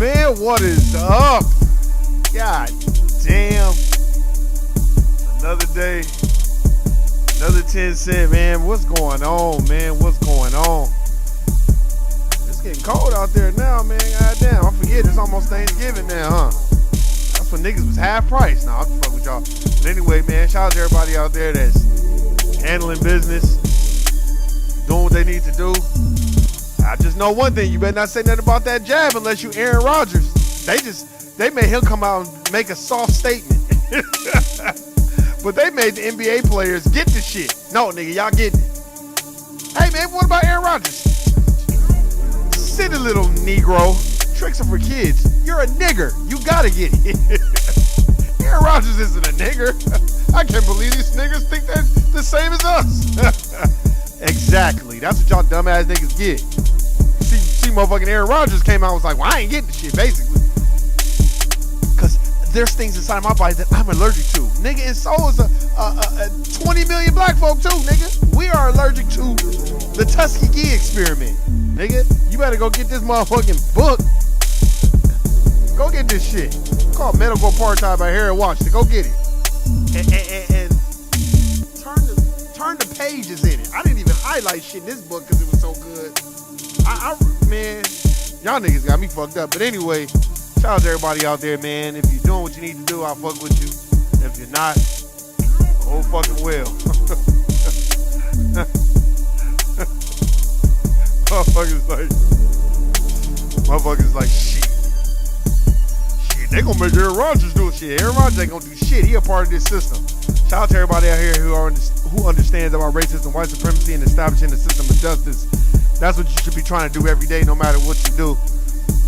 man? What is up? God damn. Another day. Another 10 cent, man. What's going on, man? What's going on? It's getting cold out there now, man. God damn. I forget it's almost Thanksgiving now, huh? That's when niggas was half price. Nah, I'm just fucking with y'all. But anyway, man, shout out to everybody out there that's handling business, doing what they need to do. I just know one thing, you better not say nothing about that jab unless you Aaron Rodgers. They made him come out and make a soft statement. But they made the NBA players get the shit. No, nigga, y'all getting it. Hey, man, what about Aaron Rodgers? Silly little Negro. Tricks are for kids. You're a nigger. You gotta get it. Aaron Rodgers isn't a nigger. I can't believe these niggers think they're the same as us. Exactly. That's what y'all dumbass niggas get. See, motherfucking Aaron Rodgers came out and was like, well, I ain't getting the shit, basically. Because there's things inside my body that I'm allergic to. Nigga, and so is a 20 million black folk too, nigga. We are allergic to the Tuskegee experiment. Nigga, you better go get this motherfucking book. Go get this shit. It's called Medical Apartheid by Harry Washington. Go get it. And turn the pages in it. I didn't even highlight shit in this book because it was so good. Man, y'all niggas got me fucked up. But anyway, shout out to everybody out there, man. If you're doing what you need to do, I'll fuck with you. If you're not, oh fucking well. Motherfuckers like shit. They gonna make Aaron Rodgers do shit. Aaron Rodgers ain't gonna do shit. He a part of this system. Shout out to everybody out here who understands about racism, white supremacy, and establishing the system of justice. That's what you should be trying to do every day, no matter what you do.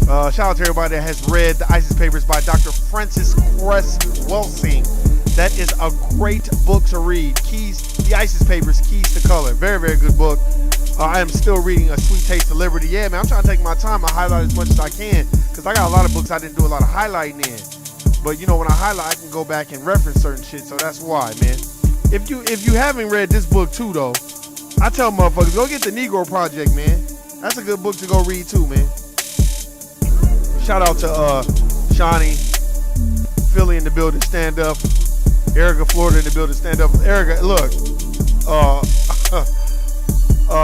Shout out to everybody that has read the ISIS Papers by Dr. Francis Cress Welsing. That is a great book to read. The ISIS Papers, Keys to Color. Very, very good book. I am still reading A Sweet Taste of Liberty. Yeah, man, I'm trying to take my time. I highlight as much as I can because I got a lot of books I didn't do a lot of highlighting in. But, you know, when I highlight, I can go back and reference certain shit, so that's why, man. If you haven't read this book, too, though, I tell motherfuckers, go get the Negro Project, man. That's a good book to go read, too, man. Shout out to Shawnee, Philly in the building, stand up. Erica, Florida in the building, stand up. Erica, look,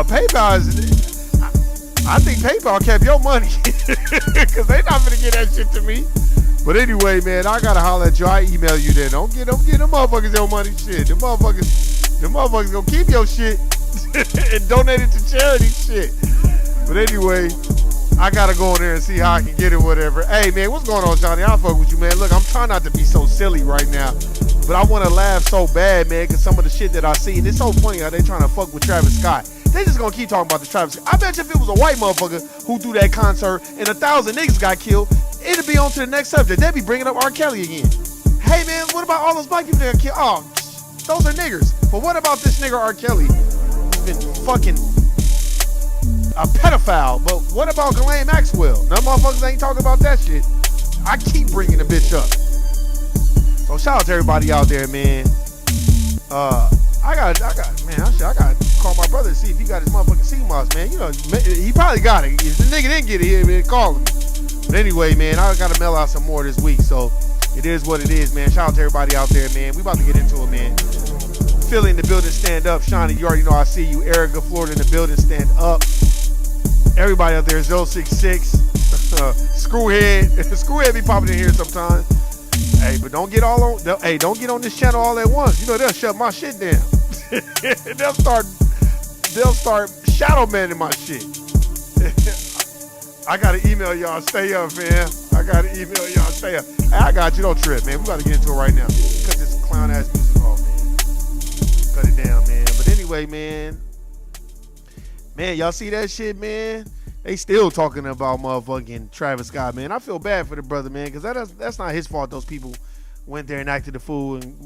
PayPal is, I think PayPal kept your money because they not gonna get that shit to me. But anyway, man, I gotta holler at you. I email you then. Don't get them motherfuckers your money, shit. Them motherfuckers gonna keep your shit and donate it to charity, shit. But anyway, I gotta go in there and see how I can get it, whatever. Hey, man, what's going on, Johnny? I'll fuck with you, man. Look, I'm trying not to be so silly right now, but I want to laugh so bad, man, because some of the shit that I see, and it's so funny how they trying to fuck with Travis Scott. They just gonna keep talking about the Travis Scott. I bet you if it was a white motherfucker who threw that concert and 1,000 niggas got killed, it'd be on to the next subject. They'd be bringing up R. Kelly again. Hey, man, what about all those black people that got killed? Oh, those are niggers. But what about this nigga R. Kelly? He's been fucking a pedophile. But what about Ghislaine Maxwell? None motherfuckers ain't talking about that shit. I keep bringing the bitch up. So shout out to everybody out there, man. I got to call my brother to see if he got his motherfucking CMOS, man. You know, he probably got it. If the nigga didn't get it, he'd call him. But anyway, man, I got to mail out some more this week, so it is what it is, man. Shout out to everybody out there, man. We about to get into it, man. Philly in the building, stand up. Shawnee, you already know I see you. Erica, Florida in the building, stand up. Everybody out there, 066. Screwhead. Screwhead be popping in here sometimes. Hey, but don't get on this channel all at once. You know, they'll shut my shit down. they'll start shadow banning my shit. I gotta email y'all, stay up, man. Hey, I got you, don't trip, man. We gotta get into it right now. Cut this clown ass music off, man. Cut it down, man. But anyway, man, y'all see that shit, man? They still talking about motherfucking Travis Scott, man. I feel bad for the brother, man, because that's not his fault. Those people went there and acted a fool, and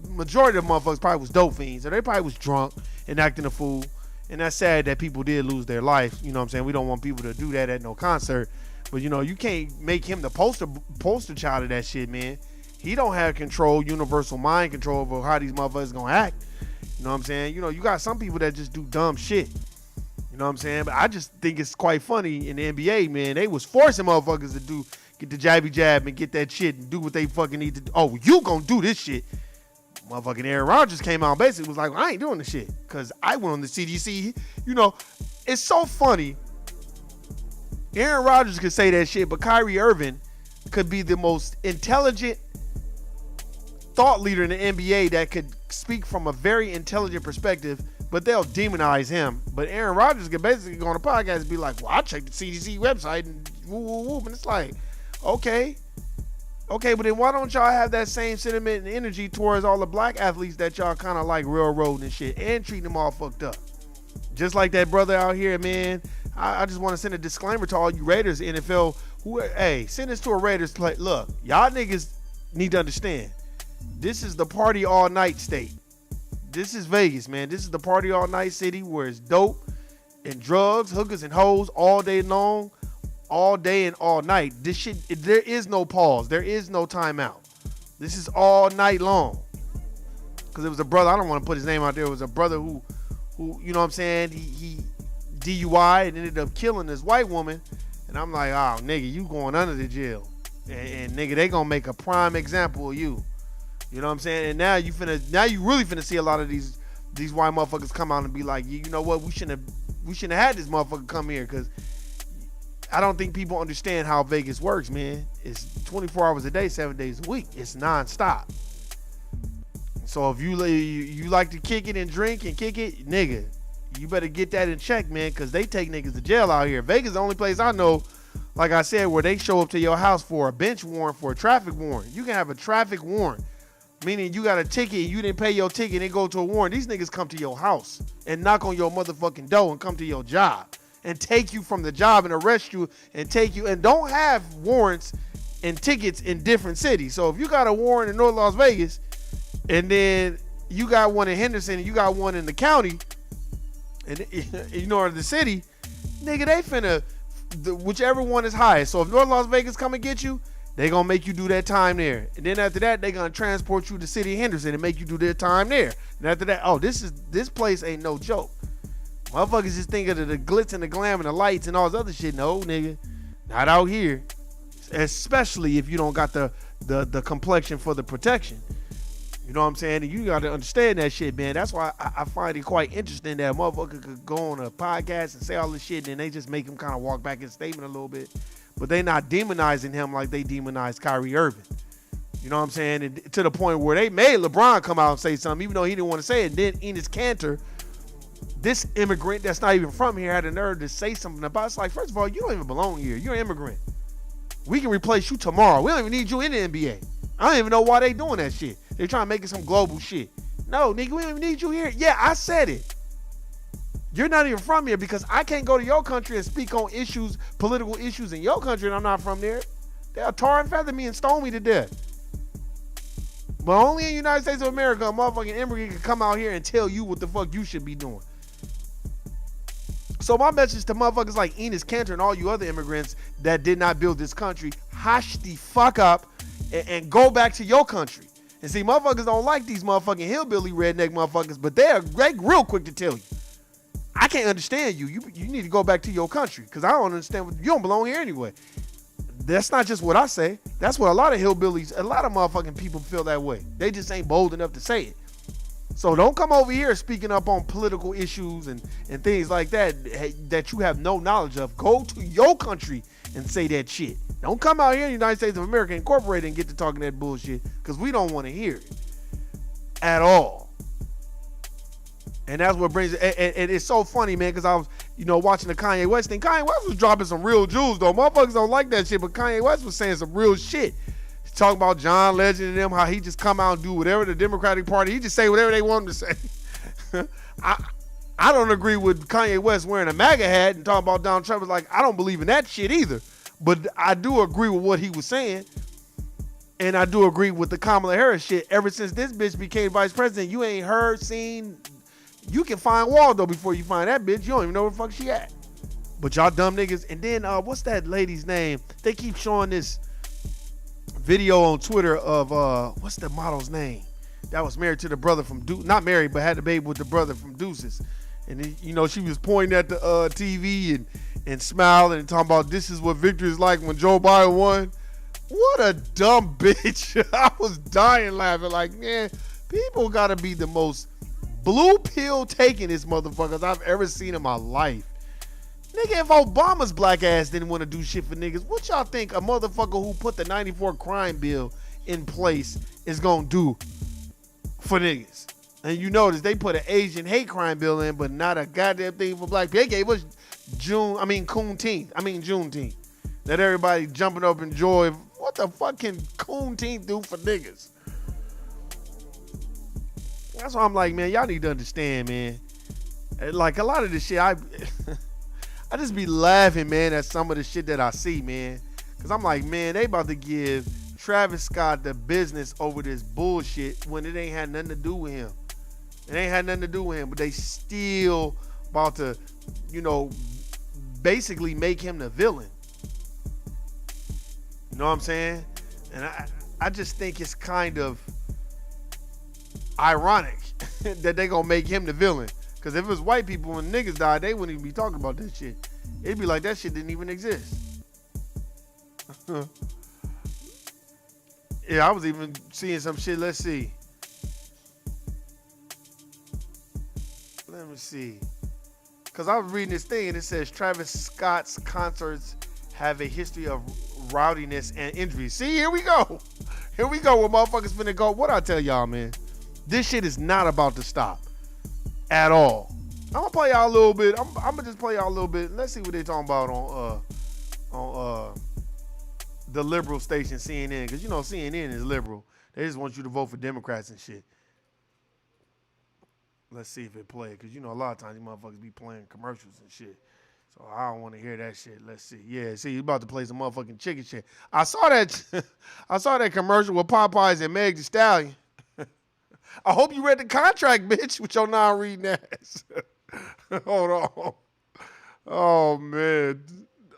majority of the motherfuckers probably was dope fiends, or they probably was drunk and acting a fool. And that's sad that people did lose their life. You know what I'm saying? We don't want people to do that at no concert. But, you know, you can't make him the poster child of that shit, man. He don't have control, universal mind control over how these motherfuckers gonna act. You know what I'm saying? You know, you got some people that just do dumb shit. You You know what I'm saying? But I just think it's quite funny in the NBA, man. They was forcing motherfuckers to get the jabby jab and get that shit and do what they fucking need to do. Oh, you gonna do this shit. Motherfucking Aaron Rodgers came out and basically was like, well, I ain't doing this shit because I went on the CDC. You know, it's so funny. Aaron Rodgers could say that shit, but Kyrie Irving could be the most intelligent thought leader in the NBA that could speak from a very intelligent perspective, but they'll demonize him. But Aaron Rodgers could basically go on a podcast and be like, well, I checked the CDC website and woo, woo, woo. And it's like, okay, but then why don't y'all have that same sentiment and energy towards all the black athletes that y'all kind of like railroading and shit and treating them all fucked up? Just like that brother out here, man. I just want to send a disclaimer to all you Raiders, NFL, hey, send this to a Raiders play. Look, y'all niggas need to understand. This is the party all night state. This is Vegas, man. This is the party all night city where it's dope and drugs, hookers and hoes all day long, all day and all night. This shit, there is no pause. There is no timeout. This is all night long. Because it was a brother, I don't want to put his name out there. It was a brother who you know what I'm saying, he DUI and ended up killing this white woman. And I'm like, oh, nigga, you going under the jail. And nigga, they gonna make a prime example of you. You know what I'm saying? And now you really finna see a lot of these white motherfuckers come out and be like, you know what, we shouldn't have had this motherfucker come here, because I don't think people understand how Vegas works, man. It's 24 hours a day, 7 days a week. It's nonstop. So if you like to kick it and drink and kick it, nigga, you better get that in check, man, because they take niggas to jail out here. Vegas is the only place I know, like I said, where they show up to your house for a bench warrant, for a traffic warrant. You can have a traffic warrant, meaning you got a ticket and you didn't pay your ticket and go to a warrant. These niggas come to your house and knock on your motherfucking door and come to your job and take you from the job and arrest you and take you, and don't have warrants and tickets in different cities. So if you got a warrant in North Las Vegas and then you got one in Henderson and you got one in the county, and you know, the city, nigga, they finna, whichever one is highest. So if North Las Vegas come and get you, they gonna make you do that time there. And then after that, they gonna transport you to city of Henderson and make you do their time there. And after that, oh, this place ain't no joke. Motherfuckers just think of the glitz and the glam and the lights and all this other shit. No, nigga, not out here. Especially if you don't got the complexion for the protection. You know what I'm saying? And you got to understand that shit, man. That's why I find it quite interesting that a motherfucker could go on a podcast and say all this shit, and then they just make him kind of walk back his statement a little bit. But they not demonizing him like they demonized Kyrie Irving. You know what I'm saying? And to the point where they made LeBron come out and say something, even though he didn't want to say it. And then Enes Kanter, this immigrant that's not even from here, had the nerve to say something about it. It's like, first of all, you don't even belong here. You're an immigrant. We can replace you tomorrow. We don't even need you in the NBA. I don't even know why they doing that shit. They trying to make it some global shit. No, nigga, we don't even need you here. Yeah, I said it. You're not even from here, because I can't go to your country and speak on issues, political issues in your country, and I'm not from there. They'll tar and feather me and stone me to death. But only in the United States of America, a motherfucking immigrant can come out here and tell you what the fuck you should be doing. So my message to motherfuckers like Enes Kanter and all you other immigrants that did not build this country, hush the fuck up and go back to your country. And see, motherfuckers don't like these motherfucking hillbilly redneck motherfuckers, but they're real quick to tell you, I can't understand you. You need to go back to your country, because I don't understand. You don't belong here anyway. That's not just what I say. That's what a lot of hillbillies, a lot of motherfucking people feel that way. They just ain't bold enough to say it. So don't come over here speaking up on political issues and things like that you have no knowledge of. Go to your country and say that shit. Don't come out here in the United States of America Incorporated and get to talking that bullshit, because we don't want to hear it at all. And that's what brings it. And it's so funny, man, because I was, watching the Kanye West thing. Kanye West was dropping some real jewels, though. Motherfuckers don't like that shit, but Kanye West was saying some real shit. He's talking about John Legend and them, how he just come out and do whatever the Democratic Party, he just say whatever they want him to say. I don't agree with Kanye West wearing a MAGA hat and talking about Donald Trump. Like, I don't believe in that shit either. But I do agree with what he was saying. And I do agree with the Kamala Harris shit. Ever since this bitch became vice president, you ain't heard, seen. You can find Waldo before you find that bitch. You don't even know where the fuck she at. But y'all dumb niggas. And then, what's that lady's name? They keep showing this video on Twitter of, what's the model's name? That was married to the brother from Deuces. Not married, but had a baby with the brother from Deuces. And then, you know, she was pointing at the TV and smiling and talking about this is what victory is like when Joe Biden won. What a dumb bitch. I was dying laughing like, man, people gotta be the most blue pill taking this motherfuckers I've ever seen in my life. Nigga, if Obama's black ass didn't want to do shit for niggas, what y'all think a motherfucker who put the 94 crime bill in place is gonna do for niggas? And you notice they put an Asian hate crime bill in, but not a goddamn thing for black people. They gave us Juneteenth. That everybody jumping up in joy. What the fuck can Juneteenth do for niggas? That's why I'm like, man, y'all need to understand, man. Like a lot of this shit, I just be laughing, man, at some of the shit that I see, man. Cause I'm like, man, they about to give Travis Scott the business over this bullshit when it ain't had nothing to do with him. It ain't had nothing to do with him, but they still about to, you know, basically make him the villain. You know what I'm saying? And I just think it's kind of ironic that they gonna make him the villain. Cause if it was white people when niggas died, they wouldn't even be talking about this shit. It'd be like that shit didn't even exist. Yeah, I was even seeing some shit. Let's see. Let me see. Cause I was reading this thing and it says Travis Scott's concerts have a history of rowdiness and injuries. See, here we go. Here we go where motherfuckers finna go. What I tell y'all, man? This shit is not about to stop at all. I'm gonna play y'all a little bit. I'm gonna just play y'all a little bit. Let's see what they talking about on the liberal station CNN, because you know CNN is liberal. They just want you to vote for Democrats and shit. Let's see if it play, because you know a lot of times these motherfuckers be playing commercials and shit. So I don't want to hear that shit. Let's see. Yeah, see, you about to play some motherfucking chicken shit. I saw that commercial with Popeyes and Meg Thee Stallion. I hope you read the contract, bitch, with your non-reading ass. Hold on. Oh, man.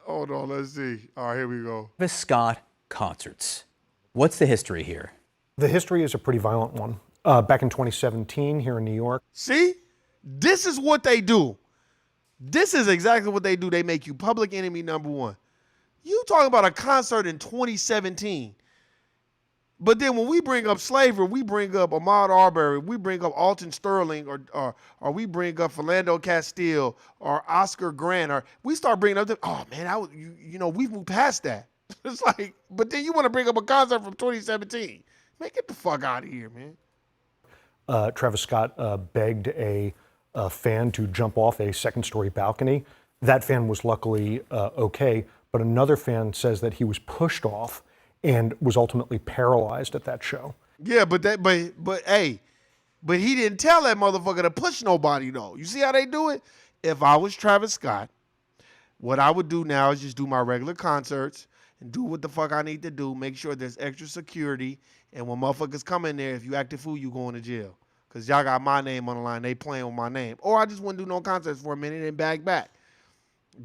Hold on, let's see. All right, here we go. Travis Scott concerts. What's the history here? The history is a pretty violent one. Back in 2017 here in New York. See? This is what they do. This is exactly what they do. They make you public enemy number one. You talking about a concert in 2017. But then when we bring up slavery, we bring up Ahmaud Arbery, we bring up Alton Sterling, or we bring up Philando Castile or Oscar Grant, or we start bringing up them. Oh man, you know we've moved past that. It's like, but then you want to bring up a concert from 2017. Man, get the fuck out of here, man. Travis Scott begged a fan to jump off a second-story balcony. That fan was luckily okay, but another fan says that he was pushed off and was ultimately paralyzed at that show. Yeah, but he didn't tell that motherfucker to push nobody though. You see how they do it? If I was Travis Scott, what I would do now is just do my regular concerts and do what the fuck I need to do. Make sure there's extra security, and when motherfuckers come in there, if you act a fool, you going to jail. Cause y'all got my name on the line. They playing with my name. Or I just wouldn't do no concerts for a minute and back.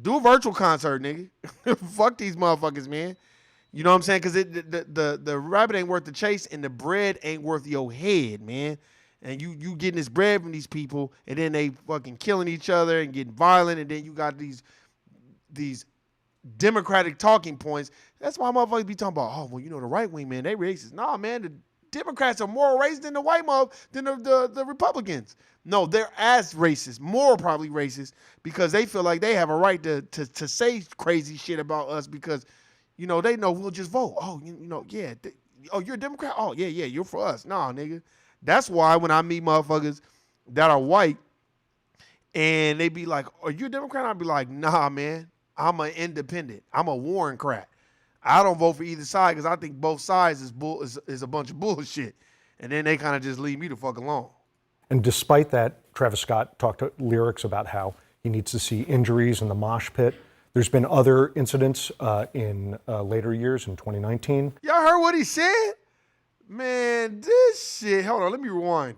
Do a virtual concert, nigga. Fuck these motherfuckers, man. You know what I'm saying? Because the rabbit ain't worth the chase, and the bread ain't worth your head, man. And you getting this bread from these people, and then they fucking killing each other and getting violent, and then you got these Democratic talking points. That's why motherfuckers be talking about, oh, well, you know, the right wing, man, they racist. Nah, man, the Democrats are more racist than the white mob, than the Republicans. No, they're as racist, more probably racist, because they feel like they have a right to say crazy shit about us because, you know, they know we'll just vote. Oh, you know, yeah. Oh, you're a Democrat? Oh, yeah, you're for us. Nah, nigga. That's why when I meet motherfuckers that are white and they be like, are you a Democrat? I'll be like, nah, man. I'm an independent. I'm a Warrencrat. I don't vote for either side because I think both sides is a bunch of bullshit. And then they kind of just leave me the fuck alone. And despite that, Travis Scott talked to lyrics about how he needs to see injuries in the mosh pit. There's been other incidents in later years in 2019. Y'all heard what he said? Man, this shit. Hold on, let me rewind.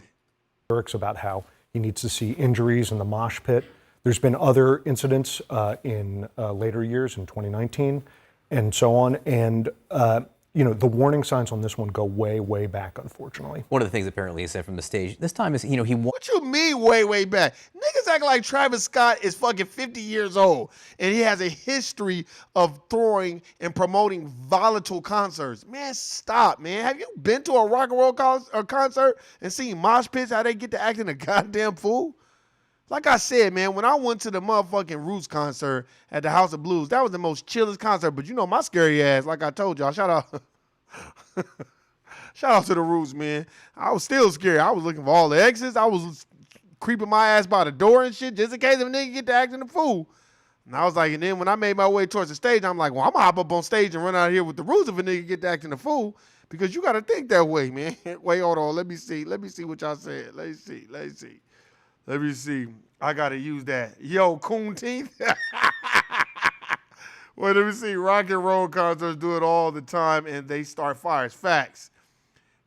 Lyrics about how he needs to see injuries in the mosh pit. There's been other incidents in later years in 2019 and so on. And, the warning signs on this one go way, way back, unfortunately. One of the things apparently he said from the stage this time is, he What you mean way, way back? Niggas act like Travis Scott is fucking 50 years old and he has a history of throwing and promoting volatile concerts. Man, stop, man. Have you been to a rock and roll concert and seen mosh pits, how they get to acting a goddamn fool? Like I said, man, when I went to the motherfucking Roots concert at the House of Blues, that was the most chillest concert. But my scary ass, like I told y'all, shout out. Shout out to the Roots, man. I was still scared. I was looking for all the exits. I was creeping my ass by the door and shit just in case if a nigga get to acting a fool. And I was like, and then when I made my way towards the stage, I'm like, well, I'm going to hop up on stage and run out of here with the Roots if a nigga get to acting a fool. Because you got to think that way, man. Wait, hold on. Let me see what y'all said. Let me see. I got to use that. Yo, coon teeth. Well, let me see. Rock and roll concerts do it all the time, and they start fires. Facts.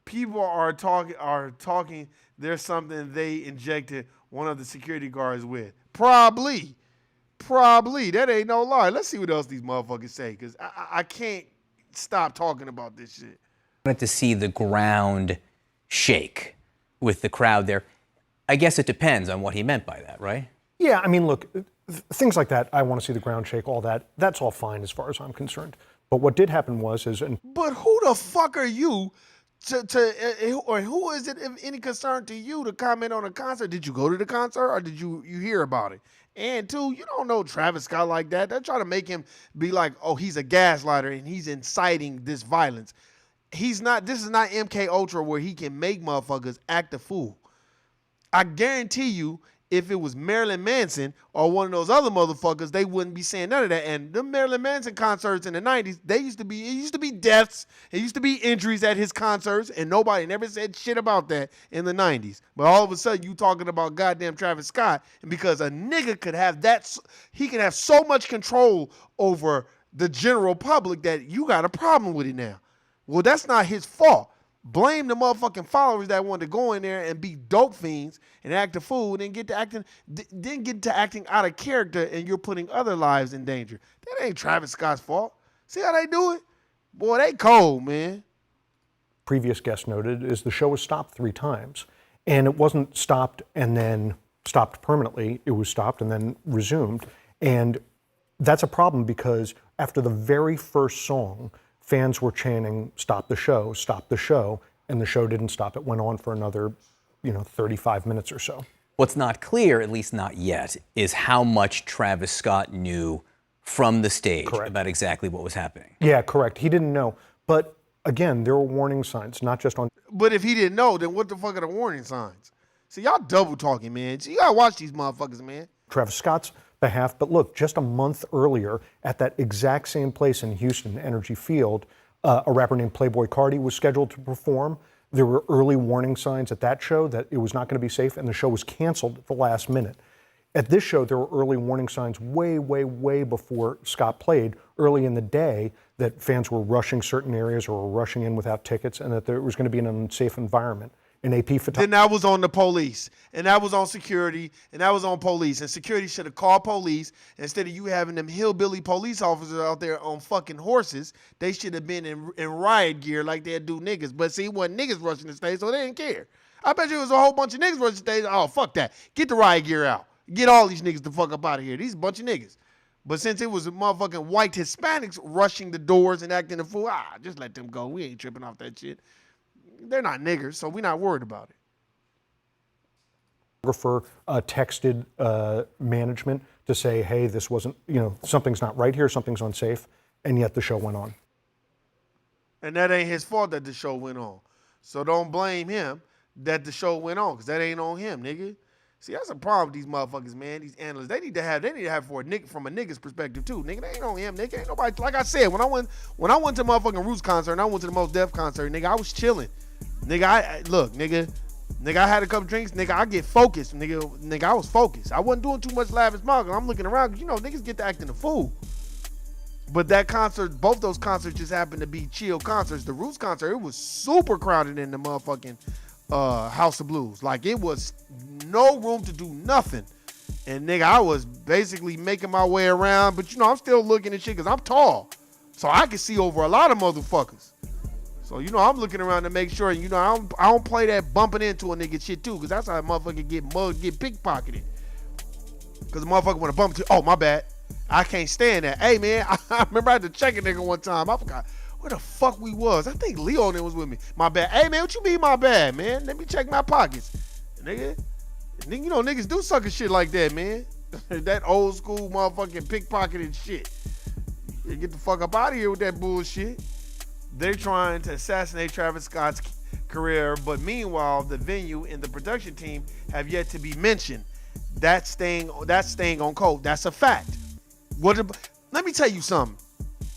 People are talking. There's something they injected one of the security guards with. Probably. That ain't no lie. Let's see what else these motherfuckers say, because I can't stop talking about this shit. I wanted to see the ground shake with the crowd there. I guess it depends on what he meant by that, right? Yeah, I mean, look, things like that, I want to see the ground shake, all that, that's all fine as far as I'm concerned. But what did happen was, But who the fuck are you or who is it of any concern to you to comment on a concert? Did you go to the concert or did you hear about it? And two, you don't know Travis Scott like that. They're trying to make him be like, oh, he's a gaslighter and he's inciting this violence. He's not. This is not MK Ultra where he can make motherfuckers act a fool. I guarantee you, if it was Marilyn Manson or one of those other motherfuckers, they wouldn't be saying none of that. And the Marilyn Manson concerts in the 90s, it used to be deaths, it used to be injuries at his concerts, and nobody never said shit about that in the 90s. But all of a sudden, you talking about goddamn Travis Scott, and because a nigga could have that, he can have so much control over the general public that you got a problem with it now. Well, that's not his fault. Blame the motherfucking followers that want to go in there and be dope fiends and act a fool, and then get to acting out of character, and you're putting other lives in danger. That ain't Travis Scott's fault. See how they do it? Boy, they cold, man. previous guest noted, is the show was stopped 3 times. And it wasn't stopped and then stopped permanently. It was stopped and then resumed. And that's a problem because after the very first song, fans were chanting, stop the show, and the show didn't stop. It went on for another, 35 minutes or so. What's not clear, at least not yet, is how much Travis Scott knew from the stage about exactly what was happening. Yeah, correct. He didn't know. But again, there were warning signs, not just on... But if he didn't know, then what the fuck are the warning signs? See, y'all double talking, man. So you gotta watch these motherfuckers, man. Travis Scott's behalf, but look, just a month earlier, at that exact same place in Houston, Energy Field, a rapper named Playboi Carti was scheduled to perform. There were early warning signs at that show that it was not going to be safe, and the show was canceled at the last minute. At this show, there were early warning signs way, way, way before Scott played, early in the day, that fans were rushing certain areas or were rushing in without tickets, and that there was going to be an unsafe environment. An AP photographer. Then that was on the police, and that was on security, and that was on police. And security should have called police. Instead of you having them hillbilly police officers out there on fucking horses, they should have been in riot gear like they'd do niggas. But see, it wasn't niggas rushing the stage, so they didn't care. I bet you it was a whole bunch of niggas rushing the stage. Oh, fuck that. Get the riot gear out. Get all these niggas the fuck up out of here. These a bunch of niggas. But since it was a motherfucking white Hispanics rushing the doors and acting a fool, just let them go. We ain't tripping off that shit. They're not niggers, so we're not worried about it. Photographer texted management to say, hey, this wasn't, something's not right here, something's unsafe, and yet the show went on. And that ain't his fault that the show went on. So don't blame him that the show went on, because that ain't on him, nigga. See, that's a problem with these motherfuckers, man. These analysts, they need to have for a nigga, from a nigga's perspective too, nigga. They ain't on him, nigga. Ain't nobody. Like I said, when I went to motherfucking Roots concert and I went to the Most Def concert, nigga, I was chilling, nigga. I had a couple drinks, nigga. I get focused, nigga. I was focused. I wasn't doing too much laughing smog. I'm looking around, because niggas get to acting a fool. But that concert, both those concerts just happened to be chill concerts. The Roots concert, it was super crowded in the motherfucking House of Blues. Like, it was no room to do nothing. And nigga, I was basically making my way around, but I'm still looking at shit because I'm tall. So I can see over a lot of motherfuckers. So, I'm looking around to make sure, I don't play that bumping into a nigga shit too, because that's how a motherfucker get mugged, get pickpocketed. Because the motherfucker want to bump into, oh, my bad. I can't stand that. Hey, man, I remember I had to check a nigga one time. I forgot where the fuck we was. I think Leo was with me. My bad. Hey, man, what you mean my bad, man? Let me check my pockets. Nigga, niggas do sucker shit like that, man. That old school motherfucking pickpocketing shit. You get the fuck up out of here with that bullshit. They're trying to assassinate Travis Scott's career, but meanwhile, the venue and the production team have yet to be mentioned. That's staying on code. That's a fact. Let me tell you something.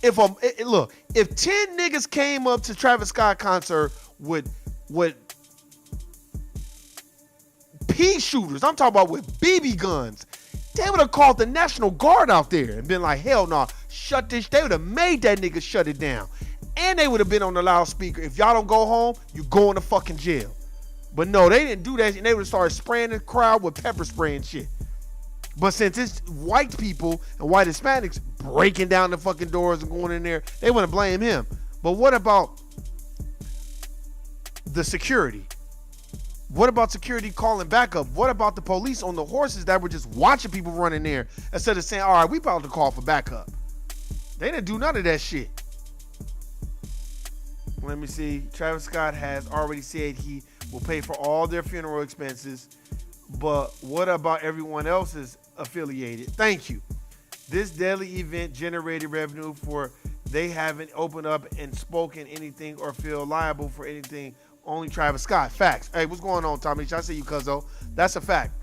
If 10 niggas came up to Travis Scott concert with pea shooters, I'm talking about with BB guns, they would have called the National Guard out there and been like, hell no, shut this. They would have made that nigga shut it down. And they would have been on the loudspeaker. If y'all don't go home, you going to fucking jail. But no, they didn't do that. And they would have started spraying the crowd with pepper spray and shit. But since it's white people and white Hispanics breaking down the fucking doors and going in there, they want to blame him. But what about the security? What about security calling backup? What about the police on the horses that were just watching people run in there instead of saying, all right, we about to call for backup? They didn't do none of that shit. Let me see. Travis Scott has already said he will pay for all their funeral expenses. But what about everyone else's affiliated? Thank you. This deadly event generated revenue for they haven't opened up and spoken anything or feel liable for anything. Only Travis Scott. Facts. Hey, what's going on, Tommy? I see you, cuzzo. That's a fact.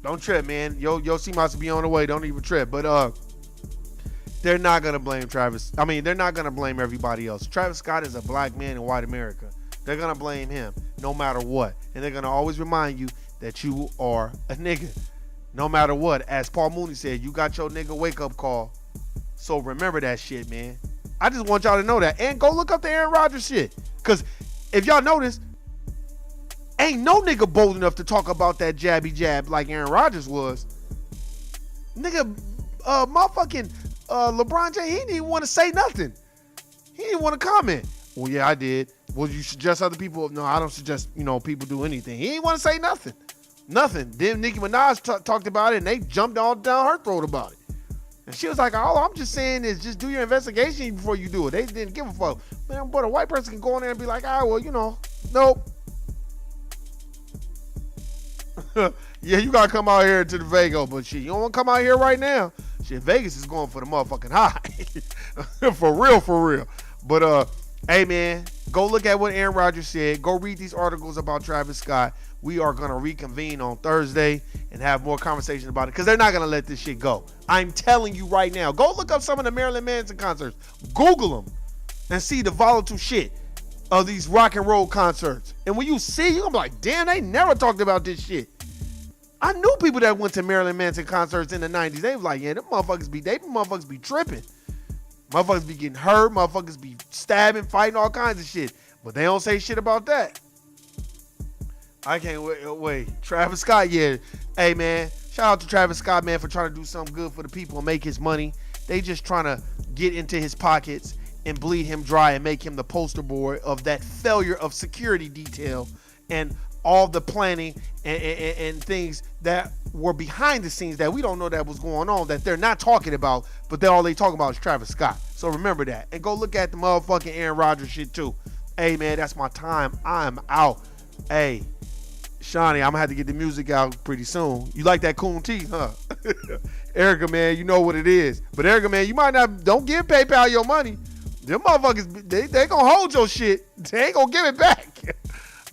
Don't trip, man. Yo, see must be on the way. Don't even trip. But they're not gonna blame Travis. I mean, they're not gonna blame everybody else. Travis Scott is a black man in white America. They're gonna blame him no matter what, and they're gonna always remind you that you are a nigga, no matter what. As Paul Mooney said, you got your nigga wake up call. So remember that shit, man. I just want y'all to know that, and go look up the Aaron Rodgers shit, cause if y'all notice, ain't no nigga bold enough to talk about that jabby jab like Aaron Rodgers was. Nigga, motherfucking LeBron James, he didn't even want to say nothing. He didn't want to comment. Well, yeah, I did. Well, you suggest other people? No, I don't suggest, people do anything. He didn't want to say nothing. Nothing. Then Nicki Minaj talked about it, and they jumped all down her throat about it. And she was like, all I'm just saying is just do your investigation before you do it. They didn't give a fuck. Man, but a white person can go in there and be like, nope. Yeah, you got to come out here to the Vegas, but shit, you don't want to come out here right now. Shit, Vegas is going for the motherfucking high. For real. But, hey, man, go look at what Aaron Rodgers said. Go read these articles about Travis Scott. We are going to reconvene on Thursday and have more conversation about it because they're not going to let this shit go. I'm telling you right now. Go look up some of the Marilyn Manson concerts. Google them and see the volatile shit of these rock and roll concerts. And when you see, you're going to be like, damn, they never talked about this shit. I knew people that went to Marilyn Manson concerts in the 90s. They was like, yeah, them motherfuckers be tripping. Motherfuckers be getting hurt. Motherfuckers be stabbing, fighting, all kinds of shit. But they don't say shit about that. I can't wait. Travis Scott, yeah. Hey, man, shout out to Travis Scott, man, for trying to do something good for the people and make his money. They just trying to get into his pockets and bleed him dry and make him the poster boy of that failure of security detail and all the planning and things that were behind the scenes that we don't know that was going on, that they're not talking about, but then all they talk about is Travis Scott. So remember that. And go look at the motherfucking Aaron Rodgers shit too. Hey, man, that's my time. I'm out. Hey, Shawnee, I'm going to have to get the music out pretty soon. You like that coon tea, huh? Erica, man, you know what it is. But Erica, man, you might not, don't give PayPal your money. Them motherfuckers, they going to hold your shit. They ain't going to give it back.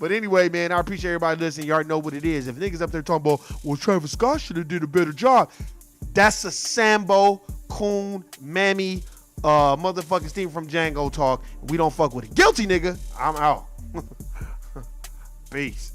But anyway, man, I appreciate everybody listening. You already know what it is. If niggas up there talking about, well, Travis Scott should have did a better job. That's a Sambo, coon, mammy, motherfucking Steve from Django talk. We don't fuck with it. Guilty, nigga. I'm out. Peace.